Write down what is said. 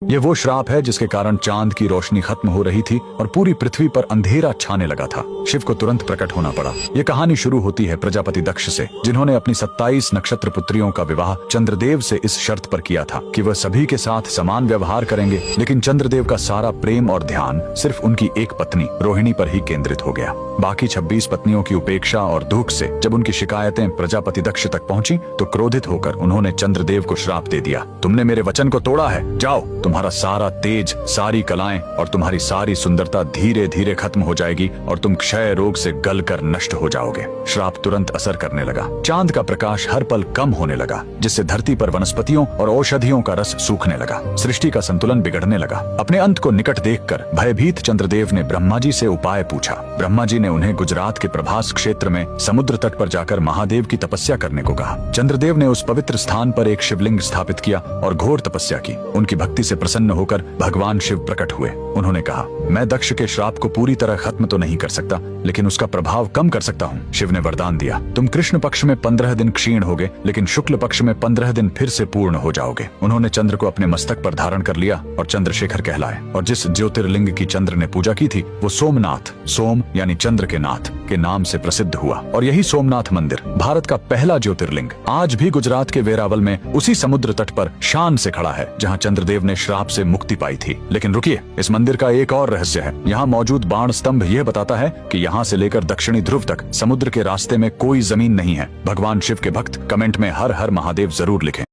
ये वो श्राप है जिसके कारण चांद की रोशनी खत्म हो रही थी और पूरी पृथ्वी पर अंधेरा छाने लगा था। शिव को तुरंत प्रकट होना पड़ा। ये कहानी शुरू होती है प्रजापति दक्ष से, जिन्होंने अपनी 27 नक्षत्र पुत्रियों का विवाह चंद्रदेव से इस शर्त पर किया था कि वह सभी के साथ समान व्यवहार करेंगे। लेकिन चंद्रदेव का सारा प्रेम और ध्यान सिर्फ उनकी एक पत्नी रोहिणी पर ही केंद्रित हो गया। बाकी 26 पत्नियों की उपेक्षा और दुख से जब उनकी शिकायतें प्रजापति दक्ष तक पहुंची तो क्रोधित होकर उन्होंने चंद्रदेव को श्राप दे दिया, तुमने मेरे वचन को तोड़ा है, जाओ, तुम्हारा सारा तेज, सारी कलाएं और तुम्हारी सारी सुंदरता धीरे धीरे खत्म हो जाएगी और तुम क्षय रोग से गलकर नष्ट हो जाओगे। श्राप तुरंत असर करने लगा। चांद का प्रकाश हर पल कम होने लगा, जिससे धरती पर वनस्पतियों और औषधियों का रस सूखने लगा। सृष्टि का संतुलन बिगड़ने लगा। अपने अंत को निकट देखकर भयभीत चंद्रदेव ने ब्रह्मा जी से उपाय पूछा। ब्रह्मा जी ने उन्हें गुजरात के प्रभास क्षेत्र में समुद्र तट पर जाकर महादेव की तपस्या करने को कहा। चंद्रदेव ने उस पवित्र स्थान पर एक शिवलिंग स्थापित किया और घोर तपस्या की। उनकी भक्ति से प्रसन्न होकर भगवान शिव प्रकट हुए। उन्होंने कहा, मैं दक्ष के श्राप को पूरी तरह खत्म तो नहीं कर सकता, लेकिन उसका प्रभाव कम कर सकता हूँ। शिव ने वरदान दिया, तुम कृष्ण पक्ष में 15 दिन क्षीण होगे, लेकिन शुक्ल पक्ष में 15 दिन फिर से पूर्ण हो जाओगे। उन्होंने चंद्र को अपने मस्तक पर धारण कर लिया और चंद्रशेखर कहलाए। और जिस ज्योतिर्लिंग की चंद्र ने पूजा की थी वो सोमनाथ, सोम यानी चंद्र के नाथ के नाम से प्रसिद्ध हुआ। और यही सोमनाथ मंदिर भारत का पहला ज्योतिर्लिंग आज भी गुजरात के वेरावल में उसी समुद्र तट पर शान से खड़ा है जहाँ चंद्रदेव ने श्राप से मुक्ति पाई थी। लेकिन रुकिए, इस मंदिर का एक और रहस्य है। यहाँ मौजूद बाण स्तंभ यह बताता है कि यहाँ से लेकर दक्षिणी ध्रुव तक समुद्र के रास्ते में कोई जमीन नहीं है। भगवान शिव के भक्त कमेंट में हर हर महादेव जरूर लिखें।